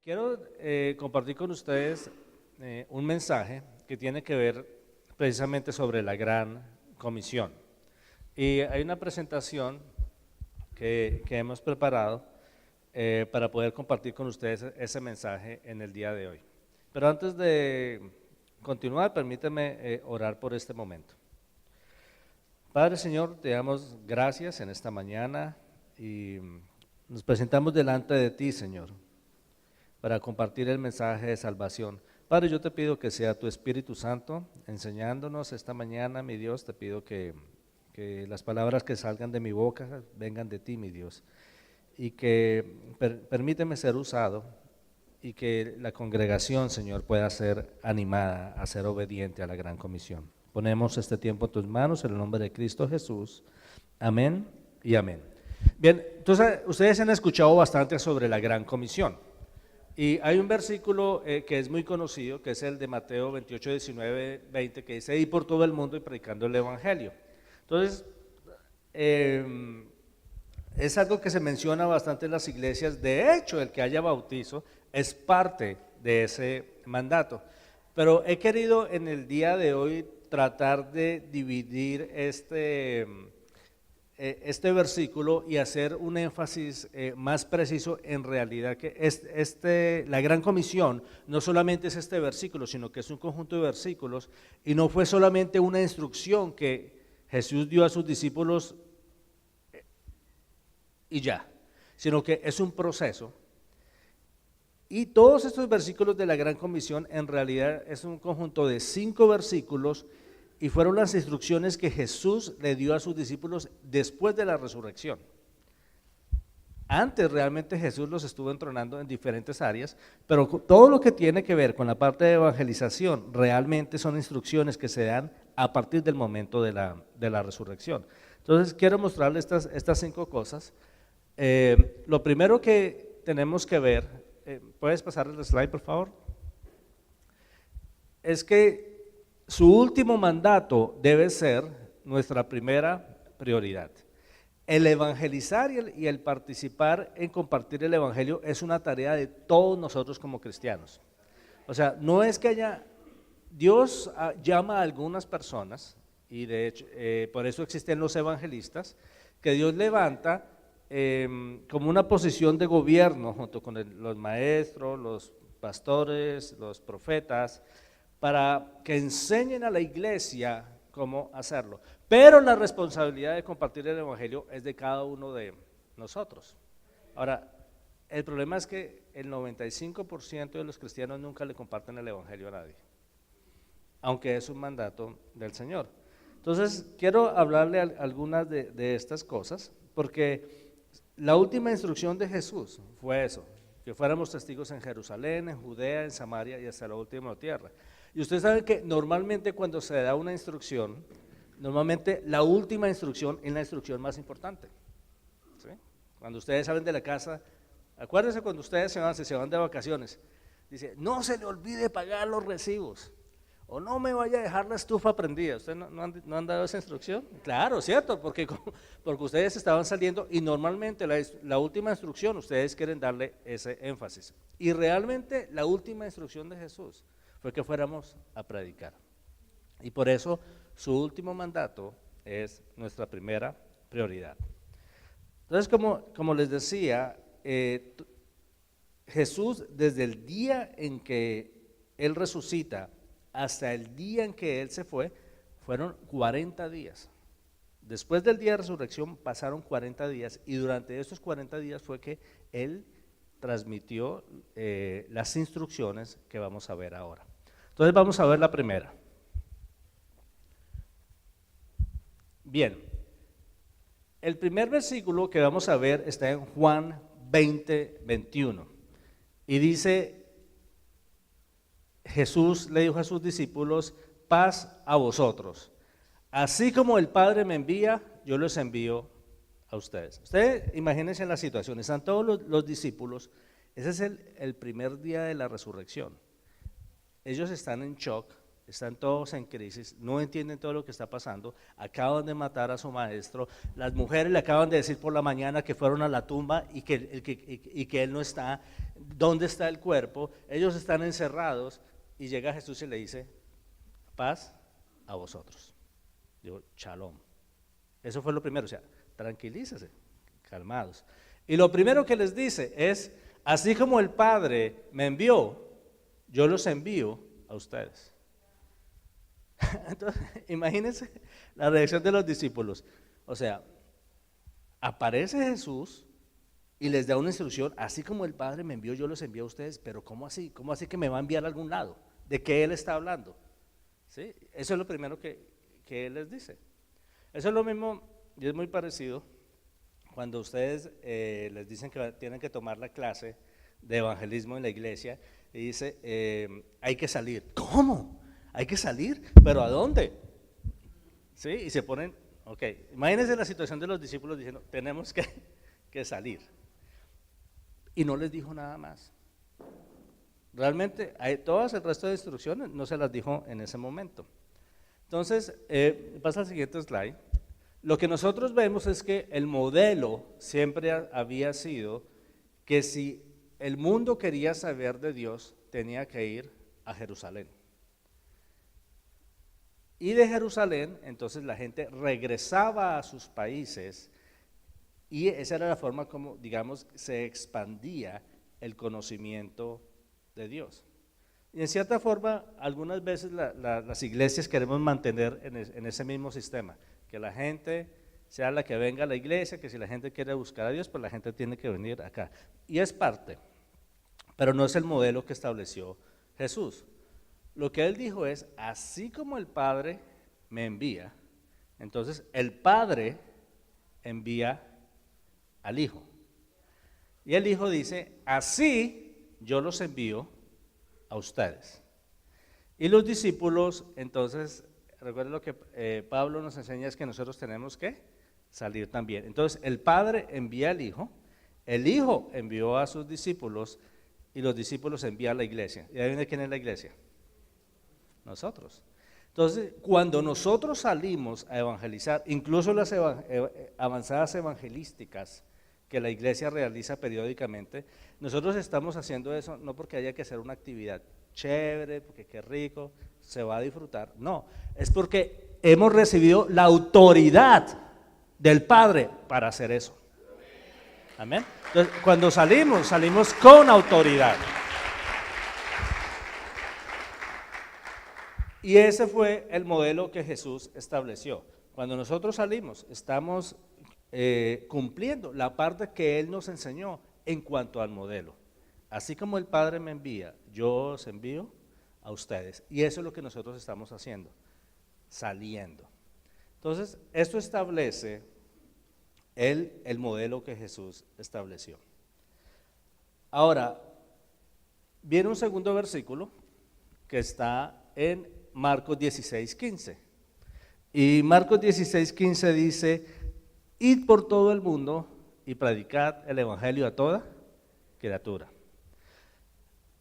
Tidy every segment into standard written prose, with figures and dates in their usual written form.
Quiero compartir con ustedes un mensaje que tiene que ver precisamente sobre la Gran Comisión. Y hay una presentación que hemos preparado para poder compartir con ustedes ese mensaje en el día de hoy. Pero antes de continuar, permíteme orar por este momento. Padre Señor, te damos gracias en esta mañana y nos presentamos delante de ti, Señor, para compartir el mensaje de salvación. Padre, yo te pido que sea tu Espíritu Santo enseñándonos esta mañana, mi Dios. Te pido que las palabras que salgan de mi boca vengan de ti, mi Dios, y que permíteme ser usado y que la congregación, Señor, pueda ser animada a ser obediente a la Gran Comisión. Ponemos este tiempo en tus manos en el nombre de Cristo Jesús. Amén y amén. Bien, entonces ustedes han escuchado bastante sobre la Gran Comisión. Y hay un versículo que es muy conocido, que es el de Mateo 28, 19, 20, que dice: ir por todo el mundo y predicando el Evangelio. Entonces, es algo que se menciona bastante en las iglesias. De hecho, el que haya bautizo es parte de ese mandato. Pero he querido en el día de hoy tratar de dividir este versículo y hacer un énfasis más preciso en realidad que la Gran Comisión no solamente es este versículo, sino que es un conjunto de versículos y no fue solamente una instrucción que Jesús dio a sus discípulos y ya, sino que es un proceso. Y todos estos versículos de la Gran Comisión en realidad es un conjunto de 5 versículos y fueron las instrucciones que Jesús le dio a sus discípulos después de la resurrección. Antes realmente Jesús los estuvo entrenando en diferentes áreas, pero todo lo que tiene que ver con la parte de evangelización realmente son instrucciones que se dan a partir del momento de la resurrección. Entonces quiero mostrarles estas 5 cosas. Lo primero que tenemos que ver, ¿puedes pasar el slide por favor? Es que su último mandato debe ser nuestra primera prioridad. El evangelizar y el participar en compartir el evangelio es una tarea de todos nosotros como cristianos. O sea, no es que Dios llama a algunas personas, y de hecho por eso existen los evangelistas, que Dios levanta como una posición de gobierno junto con los maestros, los pastores, los profetas, para que enseñen a la iglesia cómo hacerlo. Pero la responsabilidad de compartir el evangelio es de cada uno de nosotros. Ahora, el problema es que el 95% de los cristianos nunca le comparten el evangelio a nadie, aunque es un mandato del Señor. Entonces, quiero hablarle algunas de estas cosas, porque la última instrucción de Jesús fue eso, que fuéramos testigos en Jerusalén, en Judea, en Samaria y hasta la última tierra. Y ustedes saben que normalmente cuando se da una instrucción, normalmente la última instrucción es la instrucción más importante. ¿Sí? Cuando ustedes salen de la casa, acuérdense cuando ustedes se van de vacaciones, dice: no se le olvide pagar los recibos, o no me vaya a dejar la estufa prendida. ¿Ustedes no han dado esa instrucción? Claro, cierto, porque ustedes estaban saliendo y normalmente la última instrucción ustedes quieren darle ese énfasis. Y realmente la última instrucción de Jesús fue que fuéramos a predicar. Y por eso su último mandato es nuestra primera prioridad. Entonces, como les decía, Jesús desde el día en que Él resucita hasta el día en que Él se fue, fueron 40 días. Después del día de resurrección pasaron 40 días y durante esos 40 días fue que Él transmitió las instrucciones que vamos a ver ahora. Entonces vamos a ver la primera. Bien, el primer versículo que vamos a ver está en Juan 20, 21 y dice: Jesús le dijo a sus discípulos: paz a vosotros, así como el Padre me envía, yo los envío a ustedes. Ustedes imagínense en la situación, están todos los discípulos, ese es el primer día de la resurrección. Ellos están en shock están todos en crisis, no entienden todo lo que está pasando, acaban de matar a su maestro, las mujeres le acaban de decir por la mañana que fueron a la tumba y que él no está, ¿dónde está el cuerpo? Ellos están encerrados y llega Jesús y le dice, paz a vosotros. Digo, shalom. Eso fue lo primero, o sea, tranquilícese, calmados. Y lo primero que les dice es, así como el Padre me envió, yo los envío a ustedes. Entonces, imagínense la reacción de los discípulos. O sea, aparece Jesús y les da una instrucción, así como el Padre me envió, yo los envío a ustedes, pero ¿cómo así? ¿Cómo así que me va a enviar a algún lado? ¿De qué Él está hablando? ¿Sí? Eso es lo primero que Él les dice. Eso es lo mismo, y es muy parecido, cuando ustedes les dicen que tienen que tomar la clase de evangelismo en la iglesia, y dice, hay que salir. ¿Cómo? ¿Hay que salir? ¿Pero a dónde? ¿Sí? Y se ponen, ok, imagínense la situación de los discípulos diciendo, tenemos que salir. Y no les dijo nada más. Realmente, todas el resto de instrucciones no se las dijo en ese momento. Entonces, pasa al siguiente slide. Lo que nosotros vemos es que el modelo siempre había sido que si el mundo quería saber de Dios, tenía que ir a Jerusalén. Y de Jerusalén, entonces la gente regresaba a sus países y esa era la forma como, digamos, se expandía el conocimiento de Dios. Y en cierta forma, algunas veces las iglesias queremos mantener en ese mismo sistema, que la gente sea la que venga a la iglesia, que si la gente quiere buscar a Dios, pues la gente tiene que venir acá. Y es parte, pero no es el modelo que estableció Jesús. Lo que Él dijo es, así como el Padre me envía, entonces el Padre envía al Hijo. Y el Hijo dice, así yo los envío a ustedes. Y los discípulos, entonces, recuerden lo que Pablo nos enseña es que nosotros tenemos que salir también. Entonces, el Padre envía al Hijo, el Hijo envió a sus discípulos y los discípulos envían a la iglesia. ¿Y ahí viene quién es la iglesia? Nosotros. Entonces, cuando nosotros salimos a evangelizar, incluso las avanzadas evangelísticas que la iglesia realiza periódicamente, nosotros estamos haciendo eso no porque haya que hacer una actividad chévere, porque qué rico, se va a disfrutar, no, es porque hemos recibido la autoridad del Padre para hacer eso. Amén. Entonces, cuando salimos con autoridad. Y ese fue el modelo que Jesús estableció. Cuando nosotros salimos, estamos cumpliendo la parte que Él nos enseñó en cuanto al modelo. Así como el Padre me envía, yo os envío a ustedes. Y eso es lo que nosotros estamos haciendo, saliendo. Entonces, esto establece el modelo que Jesús estableció. Ahora, viene un segundo versículo que está en Marcos 16:15. Y Marcos 16:15 dice, id por todo el mundo y predicad el evangelio a toda criatura.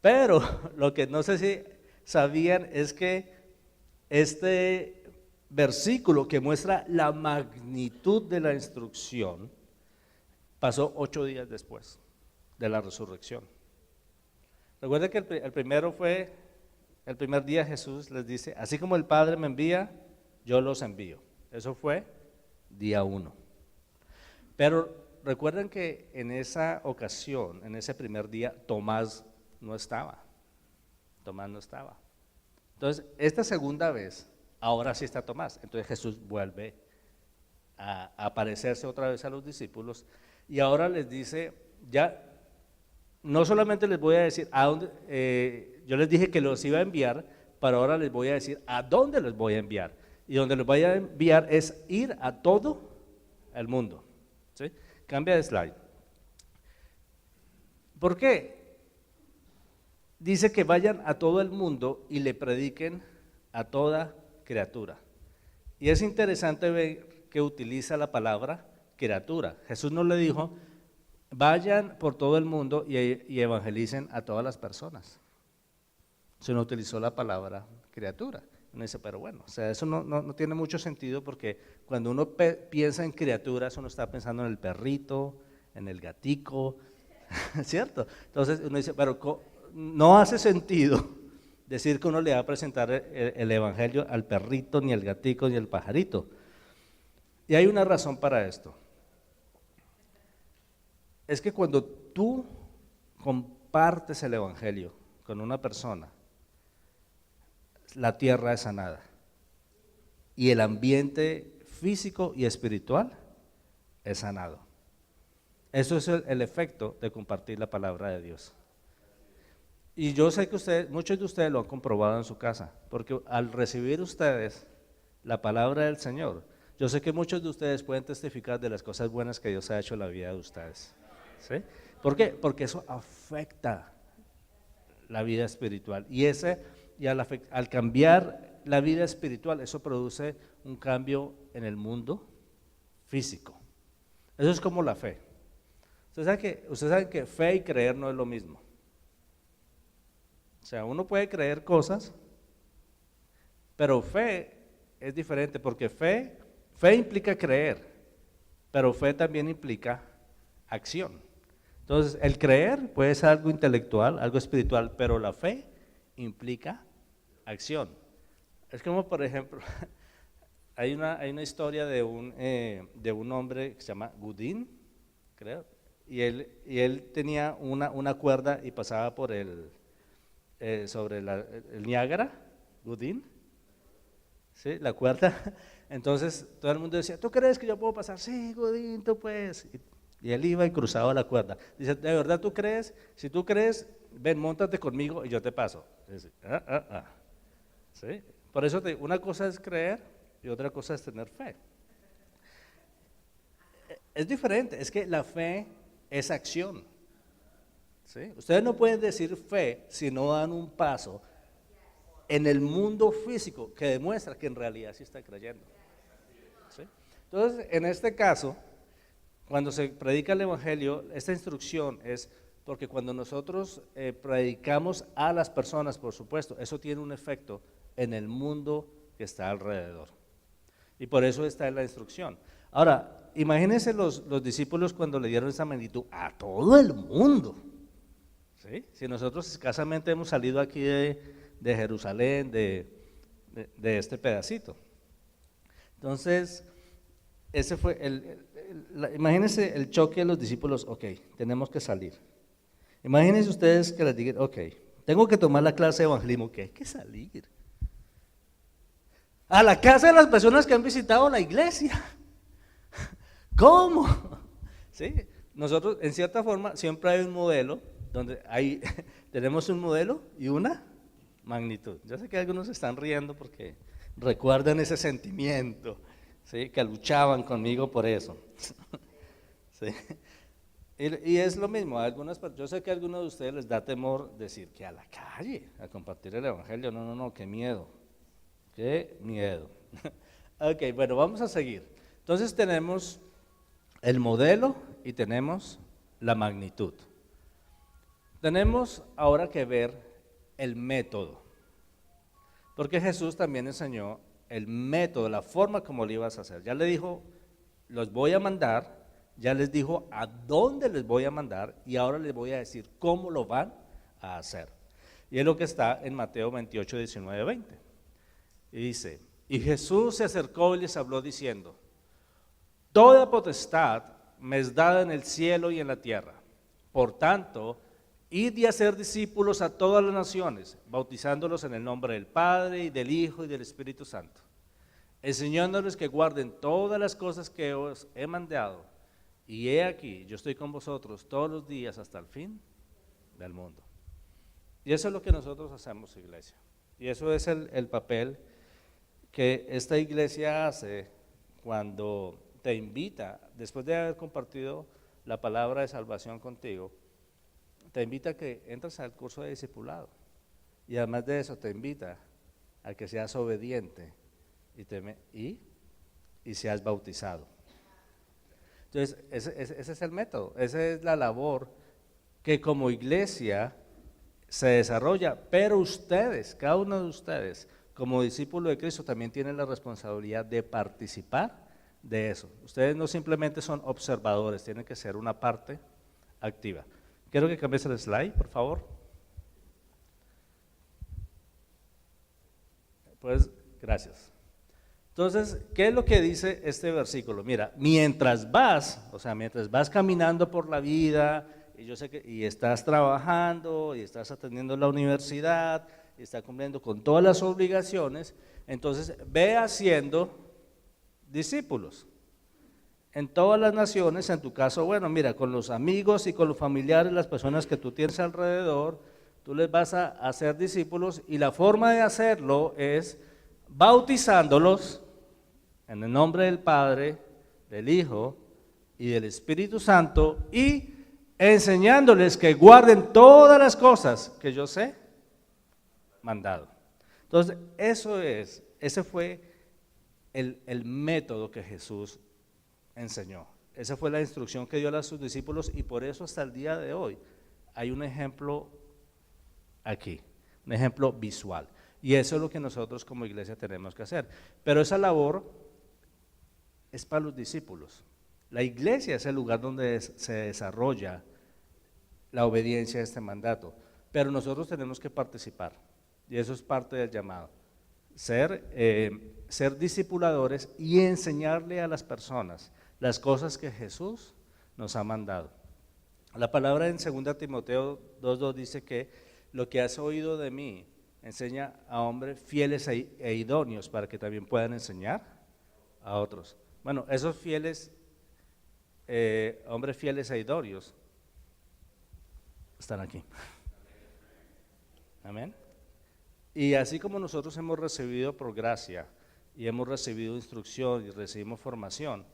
Pero lo que no sé si sabían es que este versículo que muestra la magnitud de la instrucción pasó 8 días después de la resurrección. Recuerden que el primer día Jesús les dice, así como el Padre me envía, yo los envío. Eso fue día 1. Pero recuerden que en esa ocasión, en ese primer día, Tomás no estaba. Entonces, esta segunda vez, ahora sí está Tomás. Entonces Jesús vuelve a aparecerse otra vez a los discípulos y ahora les dice, ya no solamente les voy a decir a dónde, yo les dije que los iba a enviar, pero ahora les voy a decir a dónde los voy a enviar. Y donde los voy a enviar es ir a todo el mundo. ¿Sí? Cambia de slide. ¿Por qué? Dice que vayan a todo el mundo y le prediquen a toda criatura. Y es interesante ver que utiliza la palabra criatura. Jesús no le dijo, vayan por todo el mundo y evangelicen a todas las personas, sino utilizó la palabra criatura. Uno dice, pero bueno, o sea, eso no tiene mucho sentido porque cuando uno piensa en criaturas, uno está pensando en el perrito, en el gatico, ¿cierto? Entonces uno dice, pero no hace sentido decir que uno le va a presentar el evangelio al perrito, ni al gatico, ni al pajarito. Y hay una razón para esto. Es que cuando tú compartes el evangelio con una persona, la tierra es sanada y el ambiente físico y espiritual es sanado. Eso es el efecto de compartir la palabra de Dios. Y yo sé que muchos de ustedes lo han comprobado en su casa, porque al recibir ustedes la palabra del Señor, yo sé que muchos de ustedes pueden testificar de las cosas buenas que Dios ha hecho en la vida de ustedes. ¿Sí? ¿Por qué? Porque eso afecta la vida espiritual. Y al cambiar la vida espiritual, eso produce un cambio en el mundo físico. Eso es como la fe. Ustedes saben que fe y creer no es lo mismo. O sea, uno puede creer cosas, pero fe es diferente, porque fe implica creer, pero fe también implica acción. Entonces, el creer puede ser algo intelectual, algo espiritual, pero la fe implica acción. Es como, por ejemplo, hay una historia de un hombre que se llama Gudín, creo, y él tenía una cuerda y pasaba por sobre el Niágara, Gudín, ¿sí? La cuerda. Entonces todo el mundo decía, ¿tú crees que yo puedo pasar? Sí, Gudín, tú puedes. Y él iba y cruzaba la cuerda. Dice, ¿de verdad tú crees? Si tú crees, ven, móntate conmigo y yo te paso. Dice, ¿sí? Por eso una cosa es creer y otra cosa es tener fe. Es diferente, es que la fe es acción. ¿Sí? Ustedes no pueden decir fe si no dan un paso en el mundo físico que demuestra que en realidad sí está creyendo. ¿Sí? Entonces, en este caso, cuando se predica el evangelio, esta instrucción es porque cuando nosotros predicamos a las personas, por supuesto, eso tiene un efecto en el mundo que está alrededor. Y por eso está en la instrucción. Ahora, imagínense los discípulos cuando le dieron esa magnitud a todo el mundo. ¿Sí? Si nosotros escasamente hemos salido aquí de Jerusalén, de este pedacito. Entonces, ese fue imagínense el choque de los discípulos, ok, tenemos que salir. Imagínense ustedes que les digan, ok, tengo que tomar la clase de evangelismo, que hay que salir a la casa de las personas que han visitado la iglesia. ¿Cómo? ¿Sí? Nosotros, en cierta forma, siempre hay un modelo, donde tenemos un modelo y una magnitud. Yo sé que algunos se están riendo porque recuerdan ese sentimiento, ¿sí? Que luchaban conmigo por eso. ¿Sí? Y es lo mismo, yo sé que a algunos de ustedes les da temor decir que a la calle, a compartir el evangelio. No, qué miedo. Qué miedo. Ok, bueno, vamos a seguir. Entonces tenemos el modelo y tenemos la magnitud. Tenemos ahora que ver el método, porque Jesús también enseñó el método, la forma como lo ibas a hacer. Ya le dijo, los voy a mandar, ya les dijo a dónde les voy a mandar y ahora les voy a decir cómo lo van a hacer. Y es lo que está en Mateo 28, 19, 20. Y dice, y Jesús se acercó y les habló diciendo, toda potestad me es dada en el cielo y en la tierra. Por tanto, id y hacer discípulos a todas las naciones, bautizándolos en el nombre del Padre y del Hijo y del Espíritu Santo, enseñándoles que guarden todas las cosas que os he mandado. Y he aquí, yo estoy con vosotros todos los días hasta el fin del mundo. Y eso es lo que nosotros hacemos, iglesia. Y eso es el papel que esta iglesia hace cuando te invita, después de haber compartido la palabra de salvación contigo, te invita a que entres al curso de discipulado. Y además de eso te invita a que seas obediente y seas bautizado. Entonces, ese es el método, esa es la labor que como iglesia se desarrolla, pero ustedes, cada uno de ustedes, como discípulo de Cristo también tienen la responsabilidad de participar de eso. Ustedes no simplemente son observadores, tienen que ser una parte activa. Quiero que cambies el slide, por favor. Pues, gracias. Entonces, ¿qué es lo que dice este versículo? Mira, mientras vas, o sea, mientras vas caminando por la vida, y yo sé que y estás trabajando, y estás atendiendo la universidad, y estás cumpliendo con todas las obligaciones, entonces ve haciendo discípulos en todas las naciones, en tu caso, bueno, mira, con los amigos y con los familiares, las personas que tú tienes alrededor, tú les vas a hacer discípulos y la forma de hacerlo es bautizándolos en el nombre del Padre, del Hijo y del Espíritu Santo y enseñándoles que guarden todas las cosas que yo sé mandado. Entonces, ese fue el método que Jesús enseñó. Esa fue la instrucción que dio a sus discípulos y por eso hasta el día de hoy hay un ejemplo aquí, un ejemplo visual. Y eso es lo que nosotros como iglesia tenemos que hacer. Pero esa labor es para los discípulos. La iglesia es el lugar donde se desarrolla la obediencia a este mandato. Pero nosotros tenemos que participar y eso es parte del llamado. Ser discipuladores y enseñarle a las personas las cosas que Jesús nos ha mandado. La palabra en 2 Timoteo 2:2 dice que lo que has oído de mí enseña a hombres fieles e idóneos para que también puedan enseñar a otros. Bueno, esos fieles, hombres fieles e idóneos, están aquí. Amén. Y así como nosotros hemos recibido por gracia y hemos recibido instrucción y recibimos formación,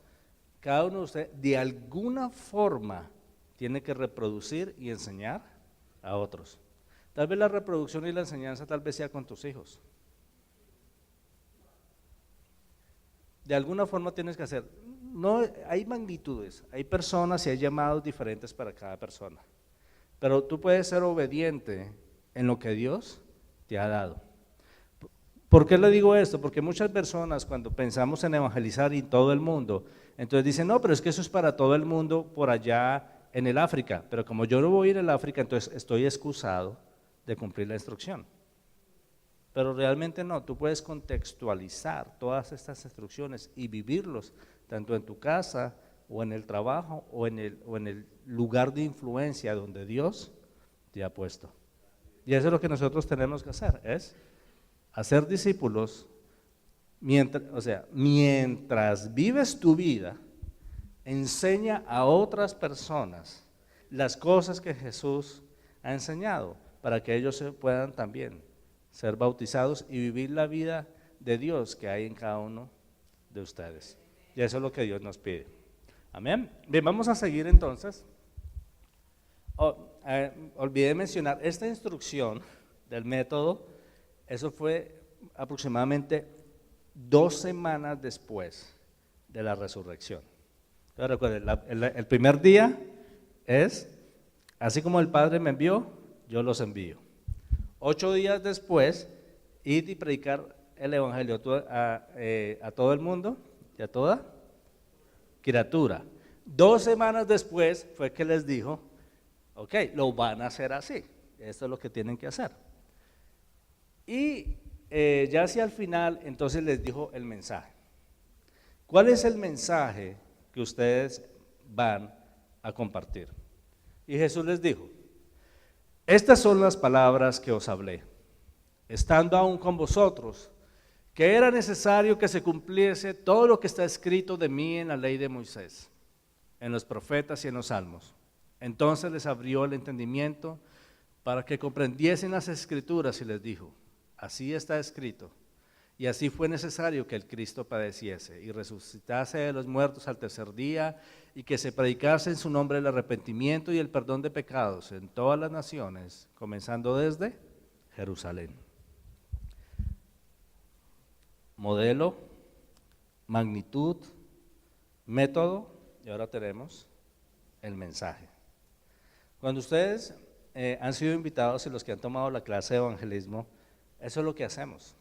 cada uno de ustedes de alguna forma tiene que reproducir y enseñar a otros. Tal vez la reproducción y la enseñanza tal vez sea con tus hijos. De alguna forma tienes que hacer. No, hay magnitudes, hay personas y hay llamados diferentes para cada persona. Pero tú puedes ser obediente en lo que Dios te ha dado. ¿Por qué le digo esto? Porque muchas personas cuando pensamos en evangelizar en todo el mundo, entonces dicen, no, pero es que eso es para todo el mundo por allá en el África, pero como yo no voy a ir al África, entonces estoy excusado de cumplir la instrucción. Pero realmente no, tú puedes contextualizar todas estas instrucciones y vivirlos, tanto en tu casa o en el trabajo o en el lugar de influencia donde Dios te ha puesto. Y eso es lo que nosotros tenemos que hacer, es hacer discípulos, mientras vives tu vida, enseña a otras personas las cosas que Jesús ha enseñado, para que ellos puedan también ser bautizados y vivir la vida de Dios que hay en cada uno de ustedes. Y eso es lo que Dios nos pide. Amén. Bien, vamos a seguir entonces. Olvidé mencionar, esta instrucción del método, eso fue aproximadamente 2 semanas después de la resurrección. Entonces recuerden, el primer día es, así como el Padre me envió, yo los envío. 8 días después, id y predicar el evangelio a todo el mundo y a toda criatura. 2 semanas después fue que les dijo, ok, lo van a hacer así, esto es lo que tienen que hacer. Y ya hacia el final, entonces les dijo el mensaje. ¿Cuál es el mensaje que ustedes van a compartir? Y Jesús les dijo, estas son las palabras que os hablé, estando aún con vosotros, que era necesario que se cumpliese todo lo que está escrito de mí en la ley de Moisés, en los profetas y en los salmos. Entonces les abrió el entendimiento para que comprendiesen las escrituras y les dijo, así está escrito, y así fue necesario que el Cristo padeciese y resucitase de los muertos al tercer día y que se predicase en su nombre el arrepentimiento y el perdón de pecados en todas las naciones, comenzando desde Jerusalén. Modelo, magnitud, método, y ahora tenemos el mensaje. Cuando ustedes han sido invitados y los que han tomado la clase de evangelismo, eso es lo que hacemos.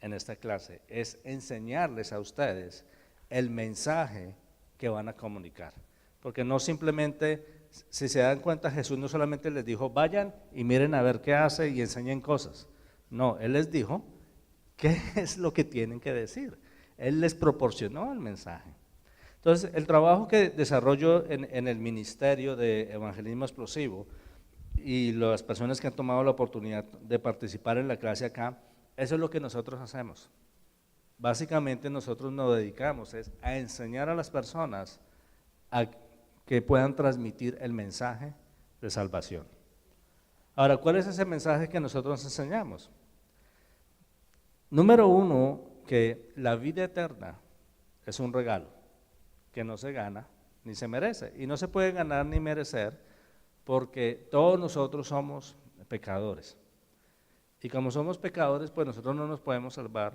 en esta clase es enseñarles a ustedes el mensaje que van a comunicar. Porque no simplemente, si se dan cuenta, Jesús no solamente les dijo, vayan y miren a ver qué hace y enseñen cosas. No, Él les dijo qué es lo que tienen que decir. Él les proporcionó el mensaje. Entonces, el trabajo que desarrollo en el Ministerio de Evangelismo Explosivo y las personas que han tomado la oportunidad de participar en la clase acá, eso es lo que nosotros hacemos. Básicamente nosotros nos dedicamos a enseñar a las personas a que puedan transmitir el mensaje de salvación. Ahora, ¿cuál es ese mensaje que nosotros enseñamos? Número uno, que la vida eterna es un regalo que no se gana ni se merece, y no se puede ganar ni merecer porque todos nosotros somos pecadores. Y como somos pecadores, pues nosotros no nos podemos salvar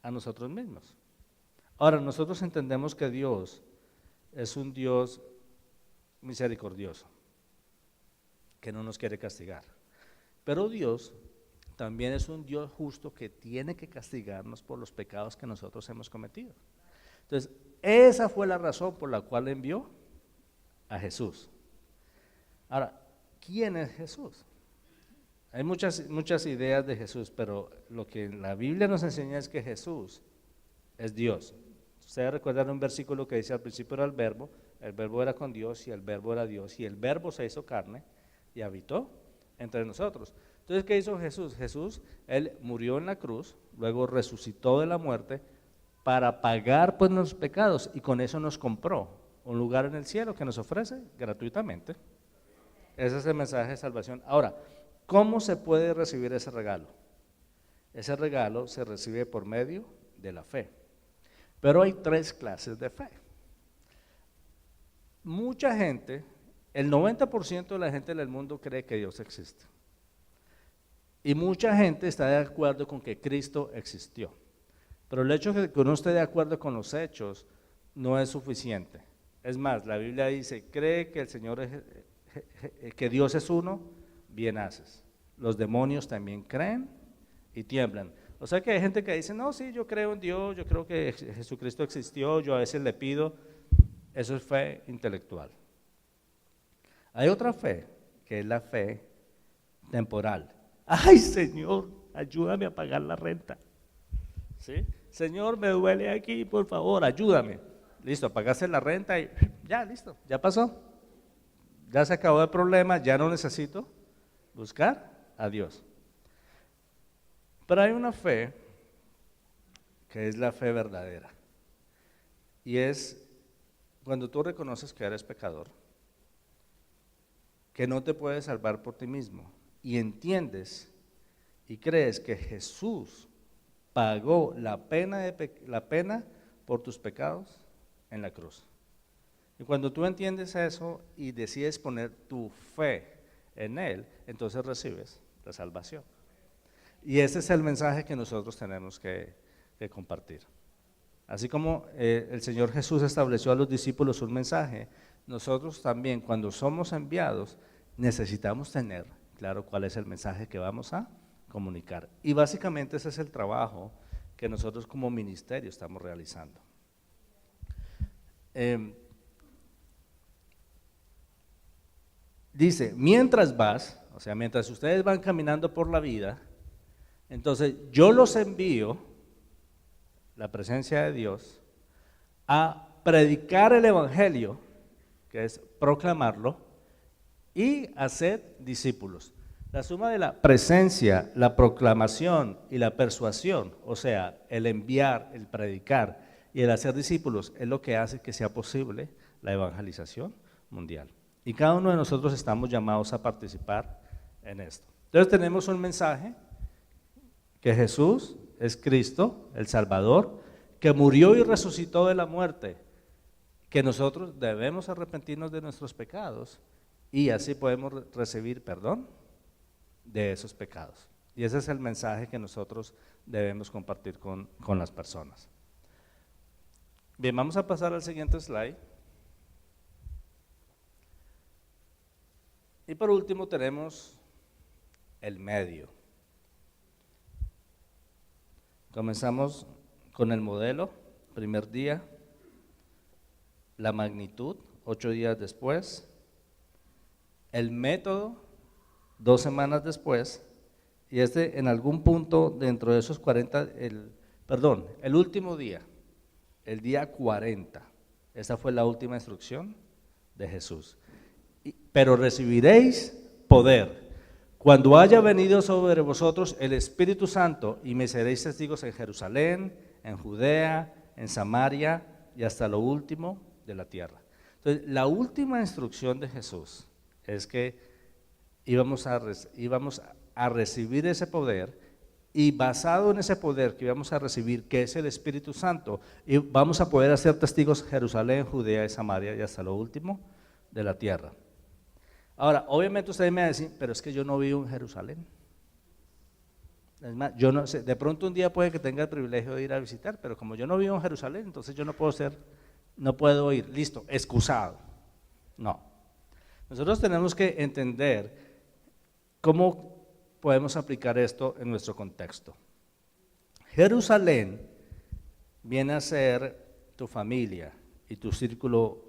a nosotros mismos. Ahora, nosotros entendemos que Dios es un Dios misericordioso, que no nos quiere castigar. Pero Dios también es un Dios justo que tiene que castigarnos por los pecados que nosotros hemos cometido. Entonces, esa fue la razón por la cual envió a Jesús. Ahora, ¿quién es Jesús? Hay muchas ideas de Jesús, pero lo que la Biblia nos enseña es que Jesús es Dios. Ustedes recuerdan un versículo que dice: al principio era el verbo era con Dios y el verbo era Dios, y el verbo se hizo carne y habitó entre nosotros. Entonces, ¿qué hizo Jesús? Jesús, Él murió en la cruz, luego resucitó de la muerte para pagar pues nuestros pecados, y con eso nos compró un lugar en el cielo que nos ofrece gratuitamente. Ese es el mensaje de salvación. Ahora, ¿cómo se puede recibir ese regalo? Ese regalo se recibe por medio de la fe. Pero hay 3 clases de fe. Mucha gente, el 90% de la gente del mundo cree que Dios existe. Y mucha gente está de acuerdo con que Cristo existió. Pero el hecho de que uno esté de acuerdo con los hechos no es suficiente. Es más, la Biblia dice: cree que el Señor que Dios es uno, bien haces. Los demonios también creen y tiemblan. O sea que hay gente que dice: no, sí, yo creo en Dios, yo creo que Jesucristo existió, yo a veces le pido. Eso es fe intelectual. Hay otra fe, que es la fe temporal. Ay, Señor, ayúdame a pagar la renta. ¿Sí? Señor, me duele aquí, por favor, ayúdame. Listo, pagaste la renta y ya, listo, ya pasó. Ya se acabó el problema, ya no necesito buscar a Dios. Pero hay una fe que es la fe verdadera. Y es cuando tú reconoces que eres pecador, que no te puedes salvar por ti mismo, y entiendes y crees que Jesús pagó la pena por tus pecados en la cruz. Y cuando tú entiendes eso y decides poner tu fe en Él, entonces recibes la salvación. Y ese es el mensaje que nosotros tenemos que compartir. Así como el Señor Jesús estableció a los discípulos un mensaje, nosotros también, cuando somos enviados, necesitamos tener claro cuál es el mensaje que vamos a comunicar. Y básicamente ese es el trabajo que nosotros como ministerio estamos realizando. Dice: mientras vas, o sea, mientras ustedes van caminando por la vida, entonces yo los envío, la presencia de Dios, a predicar el evangelio, que es proclamarlo, y hacer discípulos. La suma de la presencia, la proclamación y la persuasión, o sea, el enviar, el predicar y el hacer discípulos, es lo que hace que sea posible la evangelización mundial. Y cada uno de nosotros estamos llamados a participar en esto. Entonces tenemos un mensaje, que Jesús es Cristo, el Salvador, que murió y resucitó de la muerte, que nosotros debemos arrepentirnos de nuestros pecados y así podemos recibir perdón de esos pecados. Y ese es el mensaje que nosotros debemos compartir con las personas. Bien, vamos a pasar al siguiente slide. Y por último tenemos el medio. Comenzamos con el modelo, primer día, la magnitud, 8 días después, el método, 2 semanas después, y en algún punto dentro de esos 40, el último día, el día 40, esa fue la última instrucción de Jesús. Pero recibiréis poder cuando haya venido sobre vosotros el Espíritu Santo y me seréis testigos en Jerusalén, en Judea, en Samaria y hasta lo último de la tierra. Entonces, la última instrucción de Jesús es que íbamos a recibir ese poder, y basado en ese poder que íbamos a recibir, que es el Espíritu Santo, y vamos a poder hacer testigos en Jerusalén, Judea y Samaria y hasta lo último de la tierra. Ahora, obviamente ustedes me van a decir, pero es que yo no vivo en Jerusalén. Es más, yo no sé, de pronto un día puede que tenga el privilegio de ir a visitar, pero como yo no vivo en Jerusalén, entonces yo no puedo ir, listo, excusado. No. Nosotros tenemos que entender cómo podemos aplicar esto en nuestro contexto. Jerusalén viene a ser tu familia y tu círculo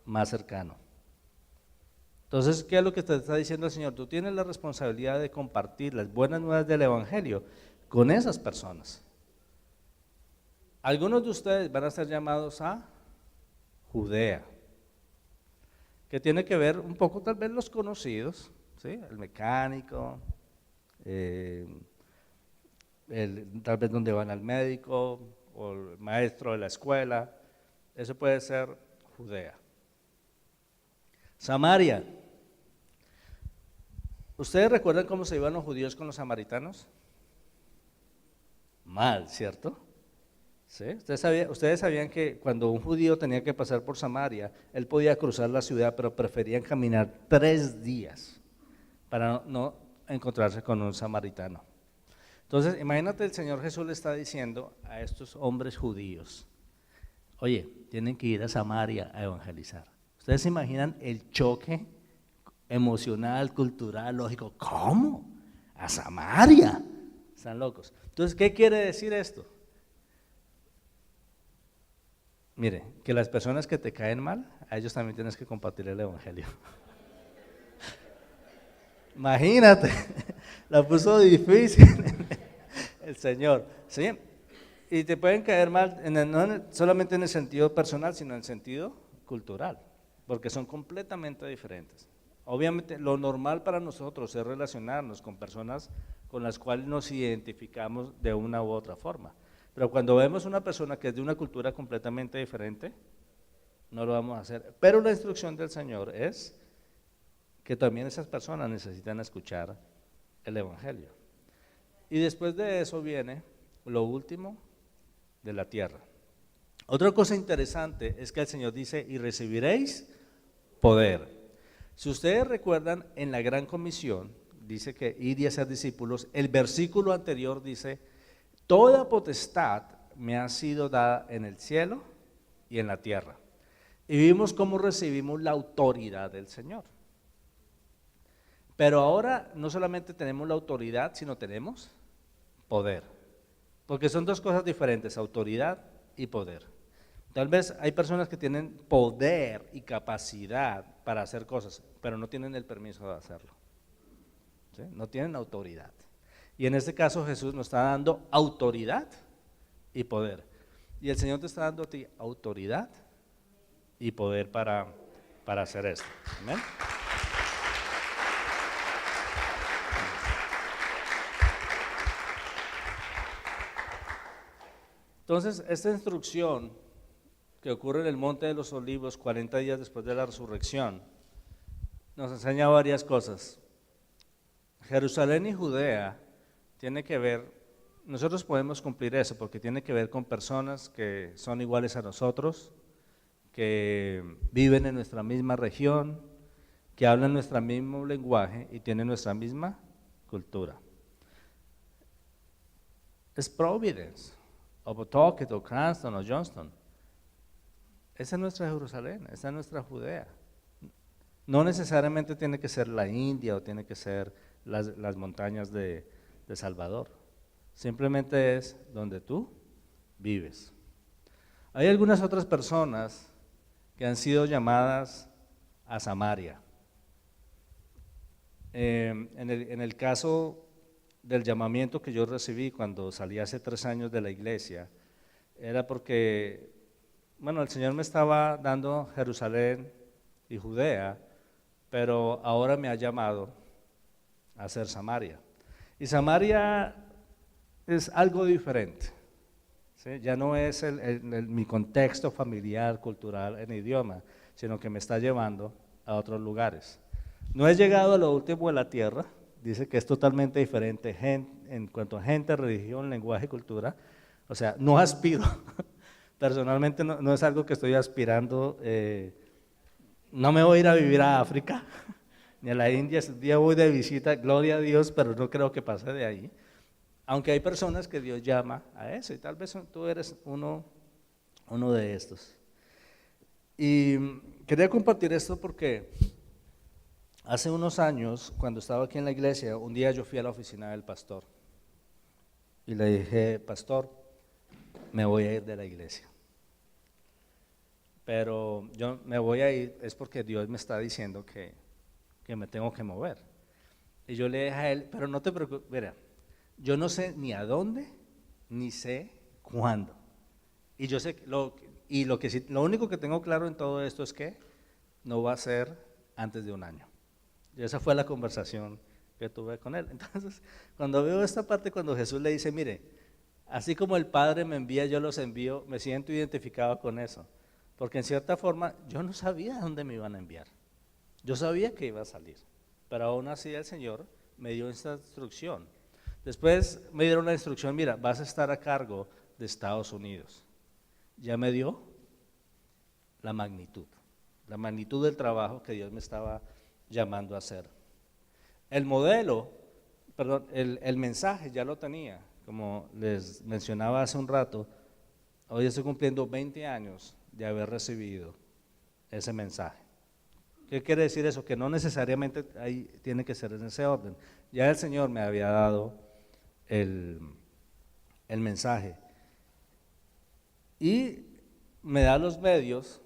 más cercano. Entonces, ¿qué es lo que te está diciendo el Señor? Tú tienes la responsabilidad de compartir las buenas nuevas del Evangelio con esas personas. Algunos de ustedes van a ser llamados a Judea, que tiene que ver un poco tal vez los conocidos, ¿sí? El mecánico, tal vez donde van al médico o el maestro de la escuela, eso puede ser Judea. Samaria. ¿Ustedes recuerdan cómo se iban los judíos con los samaritanos? Mal, ¿cierto? ¿Sí? Ustedes sabían que cuando un judío tenía que pasar por Samaria, él podía cruzar la ciudad, pero preferían caminar 3 días para no encontrarse con un samaritano. Entonces, imagínate, el Señor Jesús le está diciendo a estos hombres judíos, oye, tienen que ir a Samaria a evangelizar. ¿Ustedes se imaginan el choque emocional, cultural, lógico? ¿Cómo? ¿A Samaria? Están locos. Entonces, ¿qué quiere decir esto? Mire, que las personas que te caen mal, a ellos también tienes que compartir el evangelio. Imagínate, la puso difícil el Señor. ¿Sí? Y te pueden caer mal, no solamente en el sentido personal, sino en el sentido cultural, porque son completamente diferentes. Obviamente, lo normal para nosotros es relacionarnos con personas con las cuales nos identificamos de una u otra forma. Pero cuando vemos una persona que es de una cultura completamente diferente, no lo vamos a hacer. Pero la instrucción del Señor es que también esas personas necesitan escuchar el Evangelio. Y después de eso viene lo último de la tierra. Otra cosa interesante es que el Señor dice, y recibiréis poder. Si ustedes recuerdan, en la Gran Comisión, dice que id y hacer discípulos, el versículo anterior dice, toda potestad me ha sido dada en el cielo y en la tierra. Y vimos cómo recibimos la autoridad del Señor. Pero ahora no solamente tenemos la autoridad, sino tenemos poder. Porque son dos cosas diferentes, autoridad y poder. Tal vez hay personas que tienen poder y capacidad para hacer cosas, pero no tienen el permiso de hacerlo. ¿Sí? No tienen autoridad. Y en este caso Jesús nos está dando autoridad y poder. Y el Señor te está dando a ti autoridad y poder para hacer esto. ¿Amén? Entonces, esta instrucción que ocurre en el Monte de los Olivos 40 días después de la resurrección, nos enseña varias cosas. Jerusalén y Judea tiene que ver, nosotros podemos cumplir eso porque tiene que ver con personas que son iguales a nosotros, que viven en nuestra misma región, que hablan nuestro mismo lenguaje y tienen nuestra misma cultura. Es Providence, o Pawtucket, o Cranston, o Johnston. Esa es nuestra Jerusalén, esa es nuestra Judea. No necesariamente tiene que ser la India o tiene que ser las montañas de Salvador, simplemente es donde tú vives. Hay algunas otras personas que han sido llamadas a Samaria. En el caso del llamamiento que yo recibí cuando salí hace 3 años de la iglesia, era porque, bueno, el Señor me estaba dando Jerusalén y Judea, pero ahora me ha llamado a hacer Samaria. Y Samaria es algo diferente, ¿sí? Ya no es mi contexto familiar, cultural, en idioma, sino que me está llevando a otros lugares. No he llegado a lo último de la tierra, dice que es totalmente diferente en cuanto a gente, religión, lenguaje y cultura. O sea, no aspiro, personalmente no es algo que estoy aspirando, no me voy a ir a vivir a África, ni a la India, un día voy de visita, gloria a Dios, pero no creo que pase de ahí. Aunque hay personas que Dios llama a eso, y tal vez tú eres uno de estos. Y quería compartir esto porque hace unos años, cuando estaba aquí en la iglesia, un día yo fui a la oficina del pastor y le dije, pastor, me voy a ir de la iglesia. Pero yo me voy a ir es porque Dios me está diciendo que me tengo que mover. Y yo le dije a él, pero no te preocupes, mira, yo no sé ni a dónde, ni sé cuándo. Y yo sé, lo único que tengo claro en todo esto es que no va a ser antes de un año. Y esa fue la conversación que tuve con él. Entonces, cuando veo esta parte, cuando Jesús le dice, mire, así como el Padre me envía, yo los envío, me siento identificado con eso. Porque en cierta forma, yo no sabía a dónde me iban a enviar. Yo sabía que iba a salir, pero aún así el Señor me dio esta instrucción. Después me dieron la instrucción, mira, vas a estar a cargo de Estados Unidos. Ya me dio la magnitud del trabajo que Dios me estaba llamando a hacer. El modelo, perdón, el mensaje ya lo tenía, como les mencionaba hace un rato, hoy estoy cumpliendo 20 años de haber recibido ese mensaje. ¿Qué quiere decir eso? Que no necesariamente ahí tiene que ser en ese orden. Ya el Señor me había dado el mensaje y me da los medios